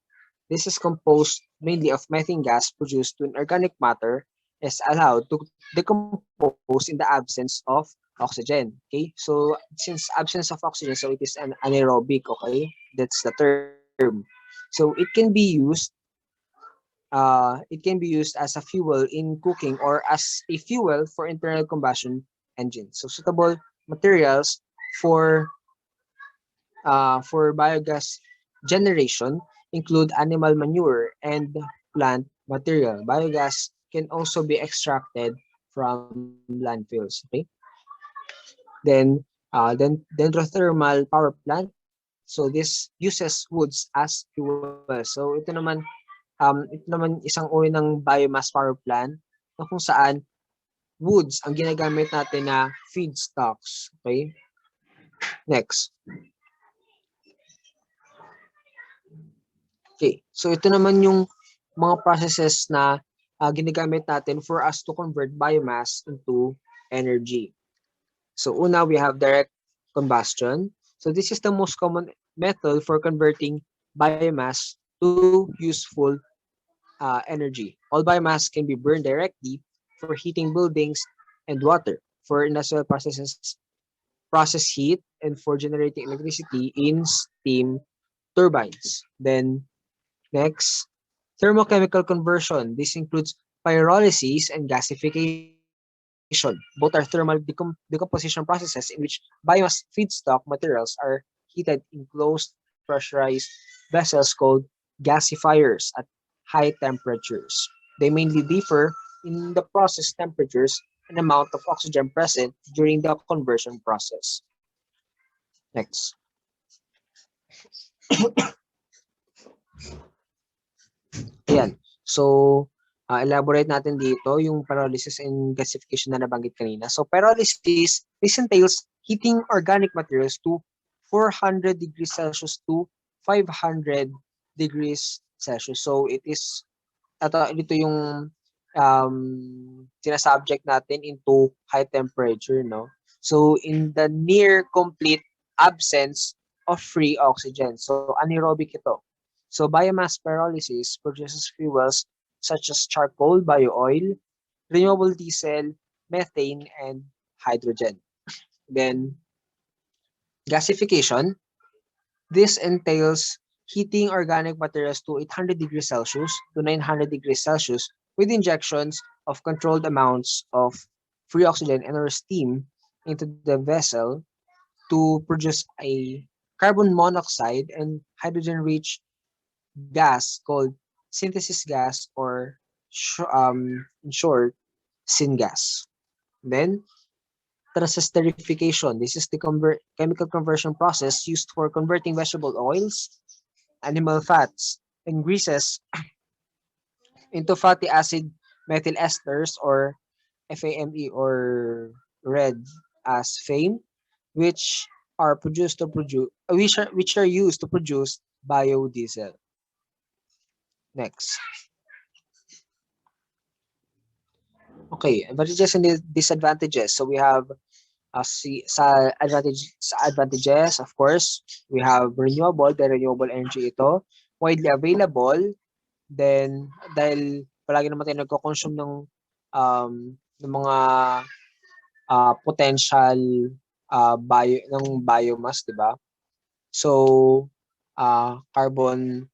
Speaker 1: this is composed mainly of methane gas produced when organic matter is allowed to decompose in the absence of oxygen. Okay, so since absence of oxygen, so it is an anaerobic. Okay, that's the term. So it can be used as a fuel in cooking or as a fuel for internal combustion engines. So suitable materials for biogas generation include animal manure and plant material. Biogas can also be extracted from landfills. Okay. Dendrothermal power plant. So this uses woods as fuel. So ito naman isang uri ng biomass power plant na kung saan woods ang ginagamit natin na feedstocks. Okay. Next. Okay, so ito naman yung mga processes na ginagamit natin for us to convert biomass into energy. So una, we have direct combustion. So this is the most common method for converting biomass to useful energy. All biomass can be burned directly for heating buildings and water, for industrial processes, process heat, and for generating electricity in steam turbines. Then next, thermochemical conversion. This includes pyrolysis and gasification. Both are thermal decomposition processes in which biomass feedstock materials are heated in closed pressurized vessels called gasifiers at high temperatures. They mainly differ in the process temperatures and amount of oxygen present during the conversion process. Next. Ayan. So, elaborate natin dito yung pyrolysis and gasification na nabanggit kanina. So, pyrolysis, this entails heating organic materials to 400 degrees Celsius to 500 degrees Celsius. So, dito yung sinasubject natin into high temperature, no? So, in the near complete absence of free oxygen. So, anaerobic ito. So biomass pyrolysis produces fuels such as charcoal, bio-oil, renewable diesel, methane, and hydrogen. Then gasification. This entails heating organic materials to 800 degrees Celsius to 900 degrees Celsius with injections of controlled amounts of free oxygen and or steam into the vessel to produce a carbon monoxide and hydrogen-rich gas called synthesis gas or in short, syngas. Then, transesterification. This is the chemical conversion process used for converting vegetable oils, animal fats, and greases into fatty acid methyl esters or FAME or red as FAME, which are which are used to produce biodiesel. Next. Okay, advantages and disadvantages. So we have advantages, of course, we have renewable energy ito, widely available, then dahil palagi naman tayo nagko-consume ng mga potential biomass, di ba? So carbon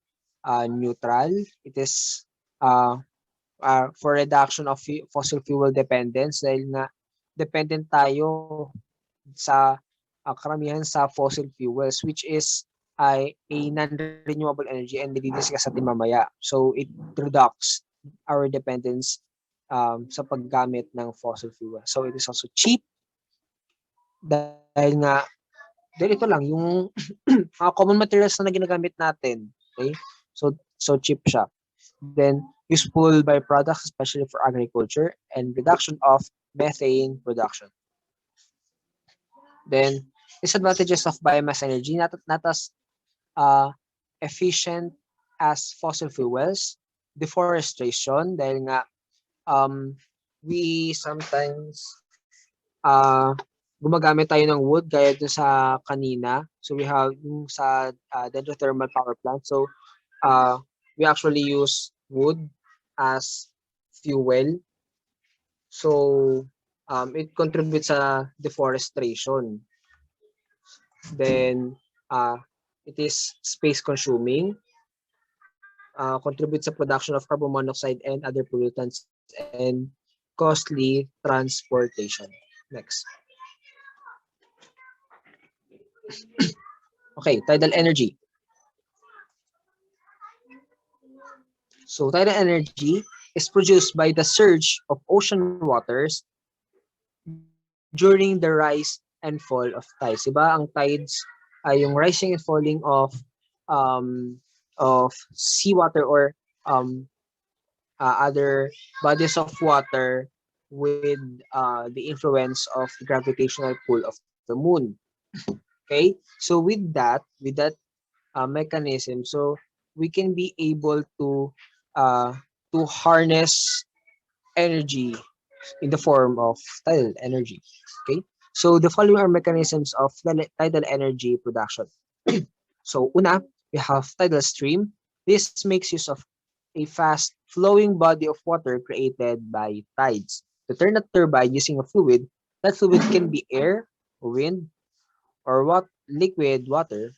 Speaker 1: neutral, it is for reduction of fossil fuel dependence dahil nga dependent tayo sa karamihan sa fossil fuels, which is a non-renewable energy, and didiscuss natin mamaya. So it reduces our dependence sa paggamit ng fossil fuel. So it is also cheap dahil ito lang yung mga common materials na ginagamit natin. Okay? So cheap siya. Then useful byproducts, especially for agriculture, and reduction of methane production. Then disadvantages of biomass energy, not as efficient as fossil fuels, deforestation dahil nga we sometimes gumagamit tayo ng wood gaya dun sa kanina. So we have yung sa hydrothermal power plant. So we actually use wood as fuel. So it contributes sa deforestation. Then it is space consuming, contributes sa production of carbon monoxide and other pollutants, and costly transportation. Next. Okay, tidal energy. So tidal energy is produced by the surge of ocean waters during the rise and fall of tides. Diba ang tides ay yung rising and falling of seawater or other bodies of water with the influence of the gravitational pull of the moon. Okay, so with that mechanism, so we can be able to harness energy in the form of tidal energy. Okay, so the following are mechanisms of tidal energy production. So una, we have tidal stream. This makes use of a fast flowing body of water created by tides. To turn a turbine using a fluid, that fluid can be air, wind, or what liquid water.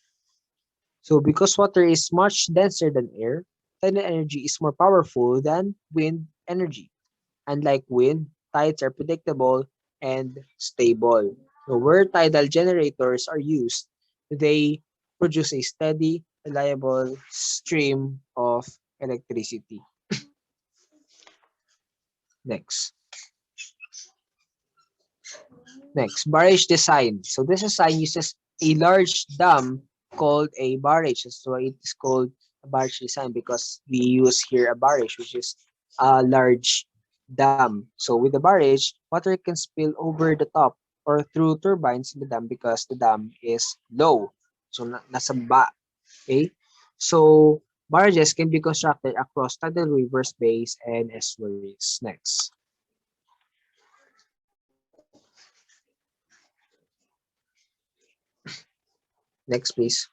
Speaker 1: So because water is much denser than air, tidal energy is more powerful than wind energy. Unlike wind, tides are predictable and stable. So where tidal generators are used, they produce a steady, reliable stream of electricity. Next. Next, barrage design. So this design uses a large dam called a barrage. So it is called a barrage design because we use here a barrage, which is a large dam. So with the barrage, water can spill over the top or through turbines in the dam because the dam is low. So nasa ba. Okay? So barrages can be constructed across tidal rivers, bays, and estuaries. Next. Next, please.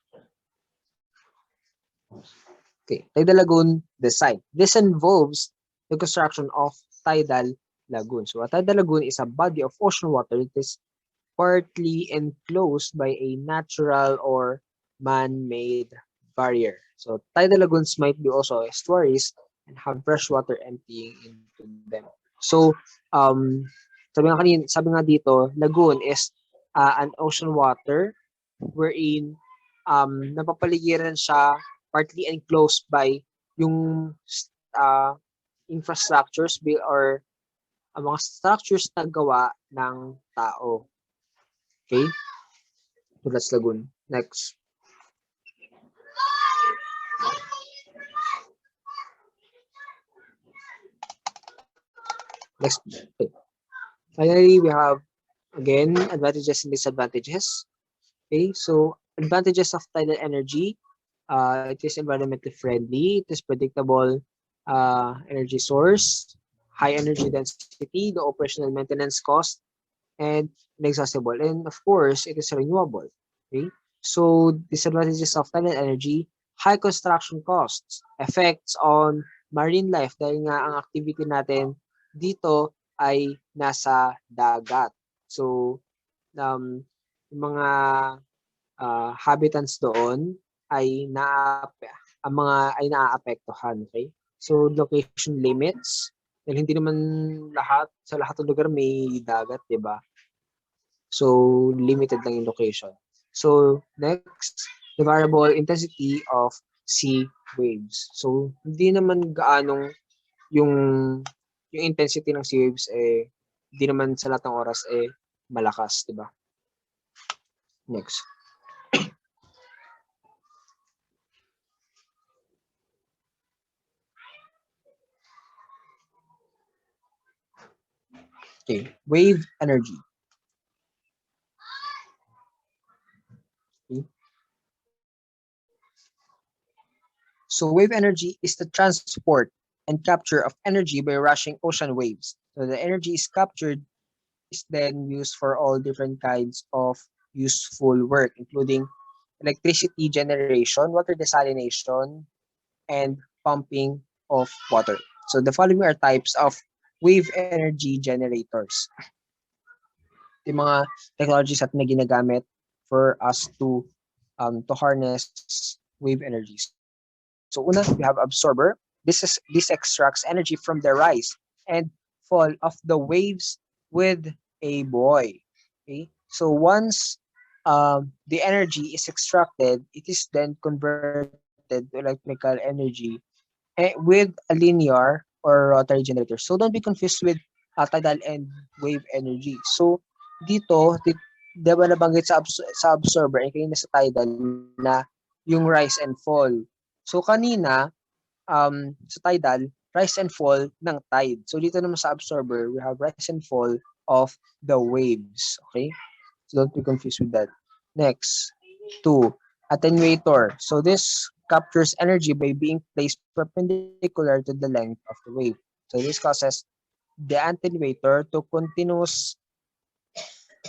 Speaker 1: Okay, tidal lagoon design. This involves the construction of tidal lagoon. So a tidal lagoon is a body of ocean water that is partly enclosed by a natural or man-made barrier. So tidal lagoons might be also estuaries and have fresh water emptying into them. So sabi nga dito, lagoon is an ocean water wherein napapaligiran siya partly enclosed by yung uh, infrastructures or mga structures na gawa ng tao. Okay? So that's lagoon. Next. Next. Okay. Finally, we have again advantages and disadvantages. Okay, so advantages of tidal energy. It is environmentally friendly. It is predictable energy source, high energy density, the operational maintenance cost, and inexhaustible. And of course, it is renewable. Okay, so disadvantages of tidal energy: high construction costs, effects on marine life dahil nga ang activity natin dito ay nasa dagat. So yung mga habitants doon ay ang mga ay naaapektuhan, okay? So location limits, dahil hindi naman sa lahat ng lugar may dagat, 'di ba? So limited lang yung location. So next, the variable intensity of sea waves. So hindi naman gaanong yung yung intensity ng sea waves hindi naman sa lahat ng oras malakas, 'di ba? Next. Okay, wave energy. Okay. So wave energy is the transport and capture of energy by rushing ocean waves. So the energy is captured is then used for all different kinds of useful work, including electricity generation, water desalination, and pumping of water. So the following are types of wave energy generators. Yung mga technologies at na ginagamit for us to harness wave energy. So una, we have absorber. This extracts energy from the rise and fall of the waves with a buoy. Okay? So once the energy is extracted, it is then converted to electrical energy with a linear or rotary generator. So don't be confused with tidal and wave energy. So dito, di ba nabanggit sa absorber, ay kanina sa tidal na yung rise and fall. So kanina, sa tidal, rise and fall ng tide. So dito naman sa absorber, we have rise and fall of the waves. Okay? So don't be confused with that. Next, 2, attenuator. So this captures energy by being placed perpendicular to the length of the wave. So this causes the attenuator to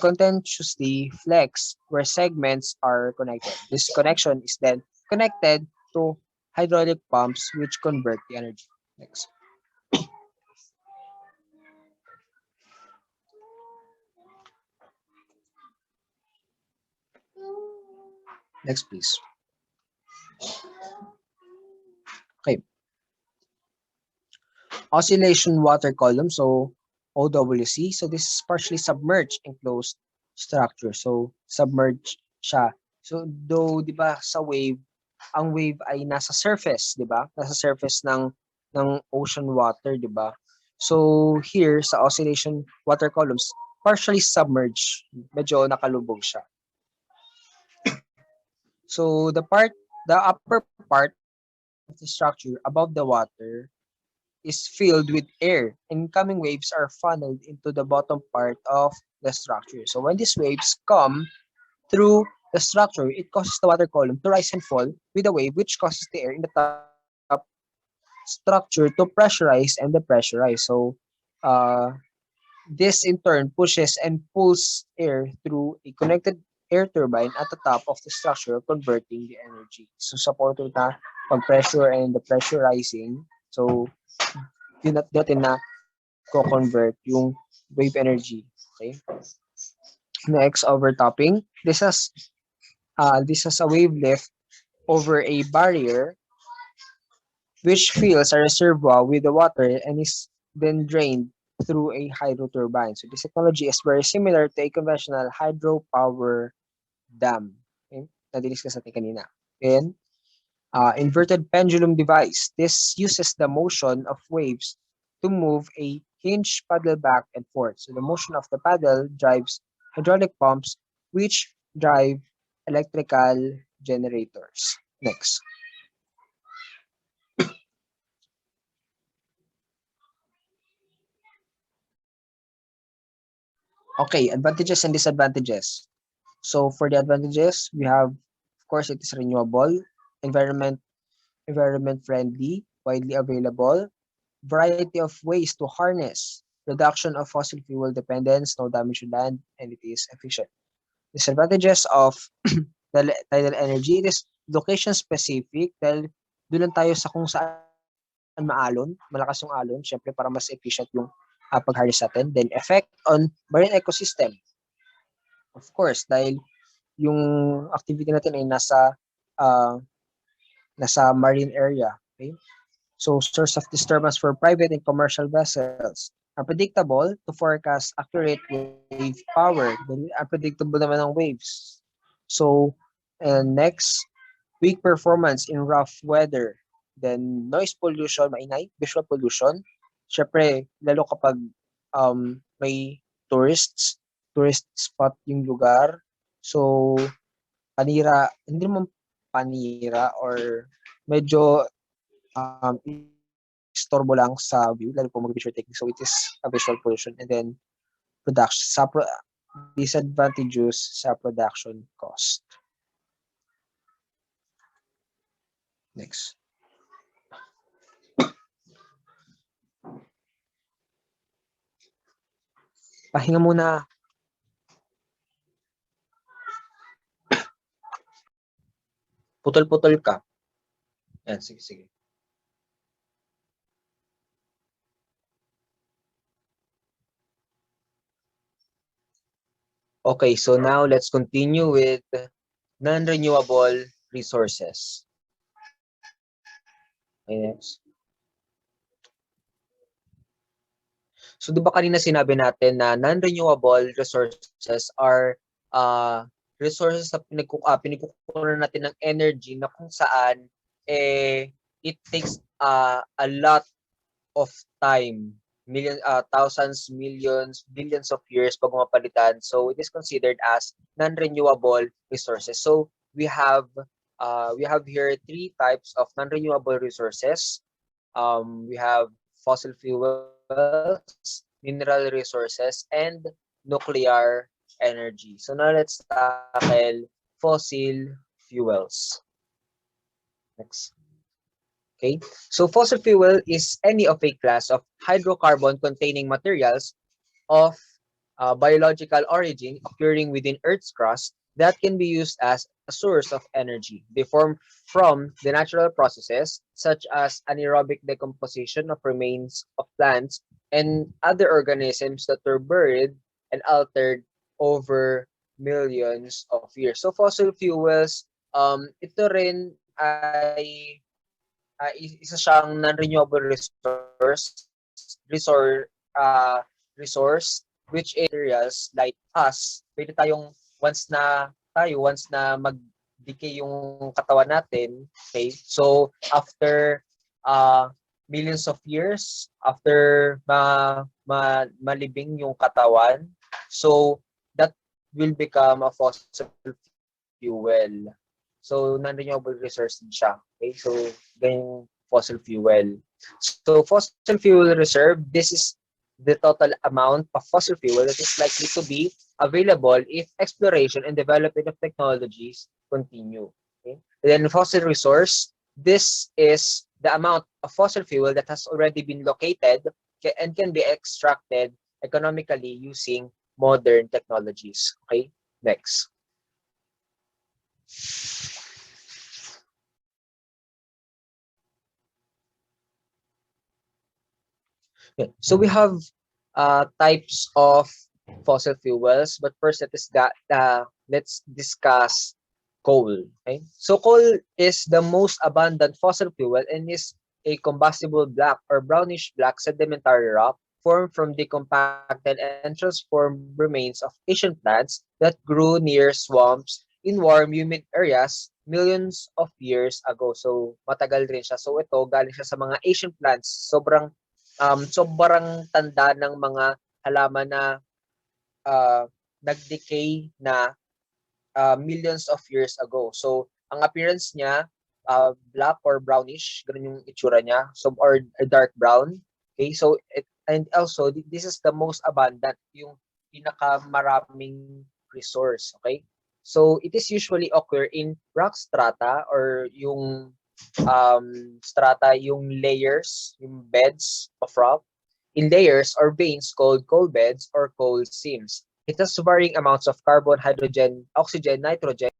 Speaker 1: continuously flex where segments are connected. This connection is then connected to hydraulic pumps which convert the energy. Next. Next, please. Okay. Oscillation water column, so OWC. So this is partially submerged enclosed structure. So submerged siya. So though 'di ba sa wave, ang wave ay nasa surface, 'di ba? Nasa surface ng ocean water, 'di ba? So here sa oscillation water columns, partially submerged. Medyo nakalubog siya. So the upper part of the structure above the water is filled with air. Incoming waves are funneled into the bottom part of the structure. So when these waves come through the structure, it causes the water column to rise and fall with a wave, which causes the air in the top structure to pressurize and depressurize. So uh, this in turn pushes and pulls air through a connected air turbine at the top of the structure, converting the energy. So supported na pag-pressure and the pressurizing. So yun at natin na ko-convert yung wave energy. Okay? Next, overtopping. This has a wave lift over a barrier which fills a reservoir with the water and is then drained through a hydro turbine. So this technology is very similar to a conventional hydropower dam. Okay? Na-discuss natin kanina. And inverted pendulum device. This uses the motion of waves to move a hinge paddle back and forth. So the motion of the paddle drives hydraulic pumps which drive electrical generators. Next. Okay, advantages and disadvantages. So for the advantages, we have, of course, it is renewable, environment friendly, widely available, variety of ways to harness, reduction of fossil fuel dependence, no damage to land, and it is efficient. Disadvantages of tidal energy, it is location specific dahil doon lang tayo sa kung saan maalon, malakas yung alon, syempre para mas efficient yung pag-harness natin. Then effect on marine ecosystem. Of course, dahil yung activity natin ay uh, nasa marine area. Okay? So source of disturbance for private and commercial vessels. Unpredictable to forecast accurate wave power. Unpredictable naman ang waves. So next, weak performance in rough weather. Then noise pollution, maingay, visual pollution. Syempre, lalo kapag may tourist spot yung lugar. So panira, hindi naman panira or medyo istorbo lang sa view, lalo po mag-visual technique. So it is a visual pollution. And then production, disadvantages sa production cost. Next. Pahinga muna. Putol-putol ka. Yan, sige, sige. Okay, so now let's continue with non-renewable resources. Okay, next. So, di ba kanina sinabi natin na non-renewable resources are resources na pinagkukunan natin ng energy na kung saan it takes a lot of time, thousands, millions, billions of years pag mapalitan. So it is considered as non-renewable resources. So we have here three types of non-renewable resources. We have fossil fuels, mineral resources, and nuclear energy. So now let's tackle fossil fuels. Next. Okay, so fossil fuel is any of a class of hydrocarbon containing materials of biological origin occurring within Earth's crust that can be used as a source of energy. They form from the natural processes such as anaerobic decomposition of remains of plants and other organisms that were buried and altered over millions of years. So fossil fuels, ito rin ay isa siyang non-renewable resource which is materials like us. Pwede tayong once na mag-decay yung katawan natin, okay? So after millions of years, after malibing yung katawan, so that will become a fossil fuel. So, non-renewable resource din siya. Okay? So, ganyan fossil fuel. So, fossil fuel reserve, this is the total amount of fossil fuel that is likely to be available if exploration and development of technologies continue. Okay? And then fossil resource, this is the amount of fossil fuel that has already been located and can be extracted economically using modern technologies. Okay? Next. Yeah. So we have types of fossil fuels, but first let's discuss coal. Okay, so coal is the most abundant fossil fuel and is a combustible black or brownish black sedimentary rock formed from decompacted and transformed remains of ancient plants that grew near swamps in warm, humid areas millions of years ago. So matagal rin siya. So ito galing siya sa mga ancient plants. Sobrang tanda ng mga halaman na nag-decay na millions of years ago. So, ang appearance niya, black or brownish, ganun yung itsura niya, so, or dark brown. Okay, so, and also, this is the most abundant, yung pinakamaraming resource. Okay, so, it is usually occur in rock strata or yung strata, yung layers, yung beds of rock, in layers or veins called coal beds or coal seams. It has varying amounts of carbon, hydrogen, oxygen, nitrogen,